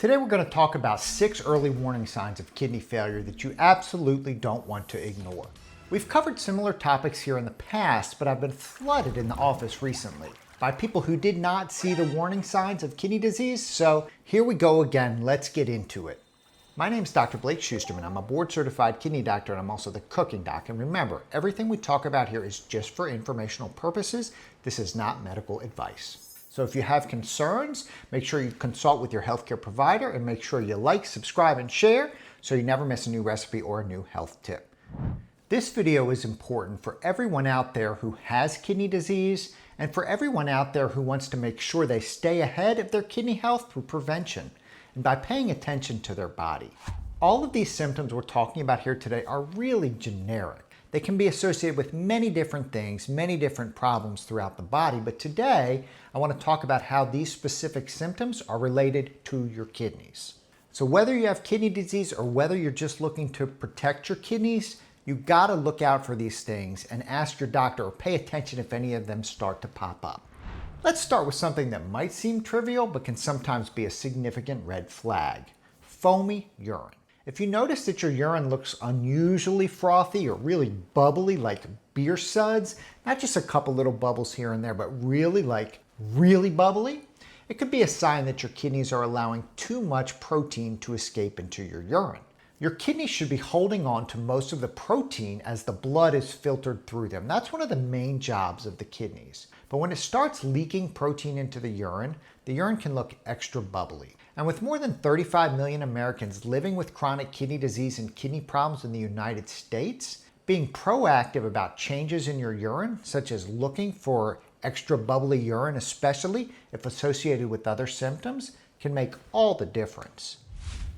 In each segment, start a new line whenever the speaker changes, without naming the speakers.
Today we're going to talk about 6 early warning signs of kidney failure that you absolutely don't want to ignore. We've covered similar topics here in the past, but I've been flooded in the office recently by people who did not see the warning signs of kidney disease, so here we go again. Let's get into it. My name is Dr. Blake Schusterman. I'm a board-certified kidney doctor and I'm also the cooking doc. And remember, everything we talk about here is just for informational purposes. This is not medical advice. So if you have concerns, make sure you consult with your healthcare provider and make sure you like, subscribe, and share so you never miss a new recipe or a new health tip. This video is important for everyone out there who has kidney disease and for everyone out there who wants to make sure they stay ahead of their kidney health through prevention and by paying attention to their body. All of these symptoms we're talking about here today are really generic. They can be associated with many different things, many different problems throughout the body, but today I want to talk about how these specific symptoms are related to your kidneys. So whether you have kidney disease or whether you're just looking to protect your kidneys, you gotta look out for these things and ask your doctor or pay attention if any of them start to pop up. Let's start with something that might seem trivial but can sometimes be a significant red flag: foamy urine. If you notice that your urine looks unusually frothy or really bubbly like beer suds, not just a couple little bubbles here and there, but really bubbly, it could be a sign that your kidneys are allowing too much protein to escape into your urine. Your kidneys should be holding on to most of the protein as the blood is filtered through them. That's one of the main jobs of the kidneys. But when it starts leaking protein into the urine can look extra bubbly. And with more than 35 million Americans living with chronic kidney disease and kidney problems in the United States, being proactive about changes in your urine, such as looking for extra bubbly urine, especially if associated with other symptoms, can make all the difference.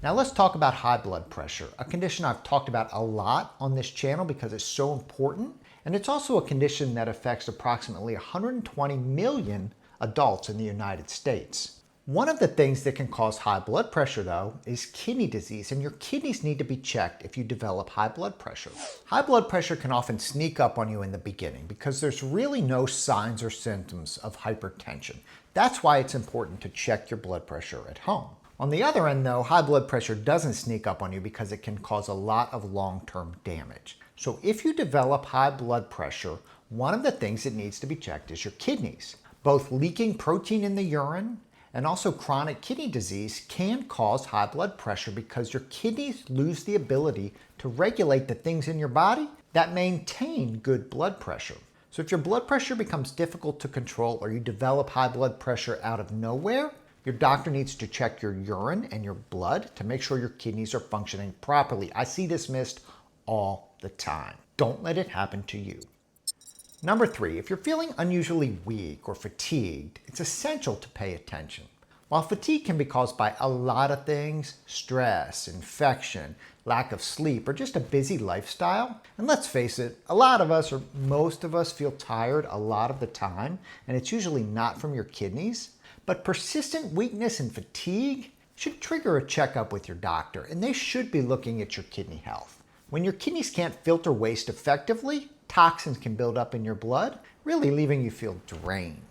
Now let's talk about high blood pressure, a condition I've talked about a lot on this channel because it's so important, and it's also a condition that affects approximately 120 million adults in the United States. One of the things that can cause high blood pressure, though, is kidney disease, and your kidneys need to be checked if you develop high blood pressure. High blood pressure can often sneak up on you in the beginning because there's really no signs or symptoms of hypertension. That's why it's important to check your blood pressure at home. On the other end, though, high blood pressure doesn't sneak up on you because it can cause a lot of long-term damage. So if you develop high blood pressure, one of the things that needs to be checked is your kidneys. Both leaking protein in the urine and also chronic kidney disease can cause high blood pressure because your kidneys lose the ability to regulate the things in your body that maintain good blood pressure. So if your blood pressure becomes difficult to control or you develop high blood pressure out of nowhere, your doctor needs to check your urine and your blood to make sure your kidneys are functioning properly. I see this missed all the time. Don't let it happen to you. Number 3, if you're feeling unusually weak or fatigued, it's essential to pay attention. While fatigue can be caused by a lot of things, stress, infection, lack of sleep, or just a busy lifestyle, and let's face it, a lot of us or most of us feel tired a lot of the time, and it's usually not from your kidneys, but persistent weakness and fatigue should trigger a checkup with your doctor, and they should be looking at your kidney health. When your kidneys can't filter waste effectively, toxins can build up in your blood, really leaving you feel drained.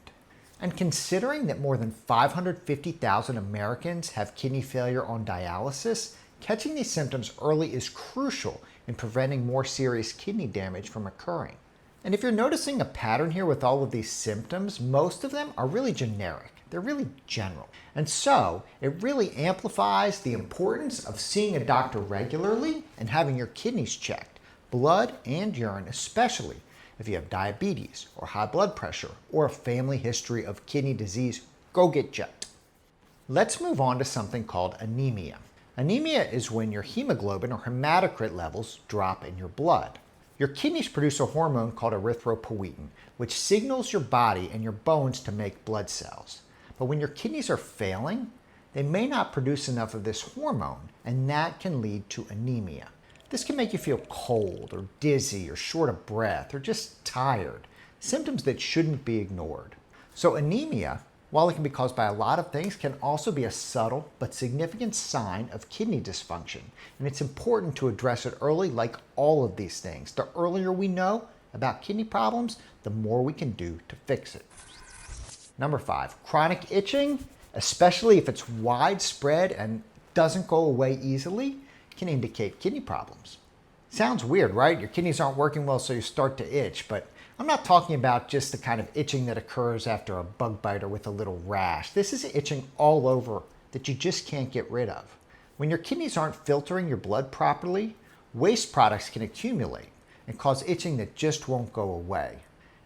And considering that more than 550,000 Americans have kidney failure on dialysis, catching these symptoms early is crucial in preventing more serious kidney damage from occurring. And if you're noticing a pattern here with all of these symptoms, most of them are really generic. They're really general. And so it really amplifies the importance of seeing a doctor regularly and having your kidneys checked, blood and urine, especially if you have diabetes or high blood pressure or a family history of kidney disease. Go get checked. Let's move on to something called anemia. Anemia is when your hemoglobin or hematocrit levels drop in your blood. Your kidneys produce a hormone called erythropoietin, which signals your body and your bones to make blood cells. But when your kidneys are failing, they may not produce enough of this hormone, and that can lead to anemia. This can make you feel cold or dizzy or short of breath or just tired, symptoms that shouldn't be ignored. So anemia, while it can be caused by a lot of things, can also be a subtle but significant sign of kidney dysfunction. And it's important to address it early, like all of these things. The earlier we know about kidney problems, the more we can do to fix it. Number 5, chronic itching especially if it's widespread and doesn't go away easily, can indicate kidney problems. Sounds weird, right? Your kidneys aren't working well, so you start to itch, but I'm not talking about just the kind of itching that occurs after a bug bite or with a little rash. This is itching all over that you just can't get rid of. When your kidneys aren't filtering your blood properly, waste products can accumulate and cause itching that just won't go away.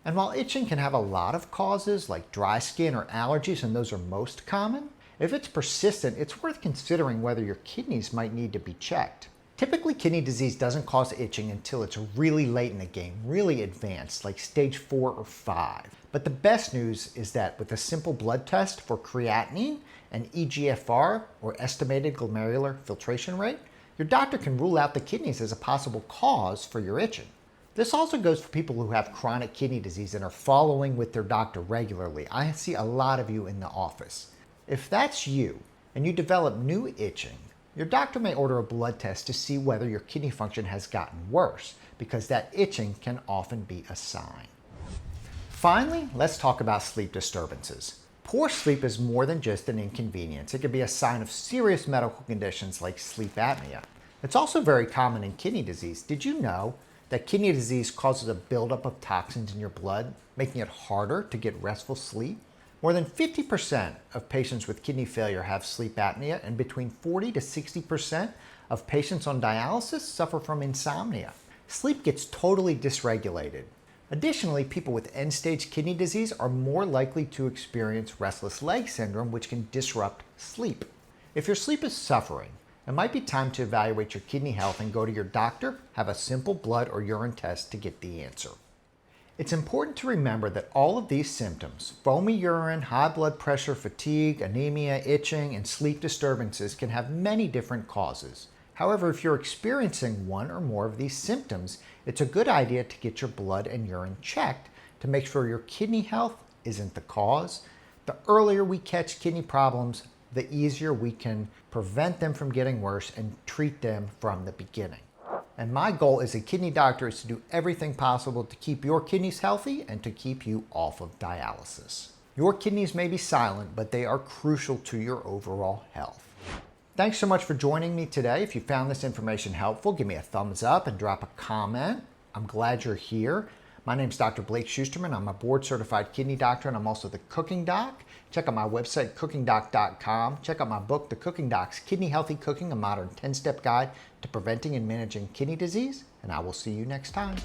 And while itching can have a lot of causes like dry skin or allergies, and those are most common, if it's persistent, it's worth considering whether your kidneys might need to be checked. Typically, kidney disease doesn't cause itching until it's really late in the game, really advanced, like stage 4 or 5. But the best news is that with a simple blood test for creatinine and eGFR, or estimated glomerular filtration rate, your doctor can rule out the kidneys as a possible cause for your itching. This also goes for people who have chronic kidney disease and are following with their doctor regularly. I see a lot of you in the office. If that's you and you develop new itching, your doctor may order a blood test to see whether your kidney function has gotten worse, because that itching can often be a sign. Finally, let's talk about sleep disturbances. Poor sleep is more than just an inconvenience. It can be a sign of serious medical conditions like sleep apnea. It's also very common in kidney disease. Did you know that kidney disease causes a buildup of toxins in your blood, making it harder to get restful sleep? More than 50% of patients with kidney failure have sleep apnea, and between 40 to 60% of patients on dialysis suffer from insomnia. Sleep gets totally dysregulated. Additionally, people with end-stage kidney disease are more likely to experience restless leg syndrome, which can disrupt sleep. If your sleep is suffering, it might be time to evaluate your kidney health and go to your doctor, have a simple blood or urine test to get the answer. It's important to remember that all of these symptoms, foamy urine, high blood pressure, fatigue, anemia, itching, and sleep disturbances, can have many different causes. However, if you're experiencing one or more of these symptoms, it's a good idea to get your blood and urine checked to make sure your kidney health isn't the cause. The earlier we catch kidney problems, the easier we can prevent them from getting worse and treat them from the beginning. And my goal as a kidney doctor is to do everything possible to keep your kidneys healthy and to keep you off of dialysis. Your kidneys may be silent, but they are crucial to your overall health. Thanks so much for joining me today. If you found this information helpful, give me a thumbs up and drop a comment. I'm glad you're here. My name's Dr. Blake Schusterman. I'm a board-certified kidney doctor, and I'm also the cooking doc. Check out my website, cookingdoc.com. Check out my book, The Cooking Doc's Kidney Healthy Cooking, a modern 10-step guide to preventing and managing kidney disease. And I will see you next time.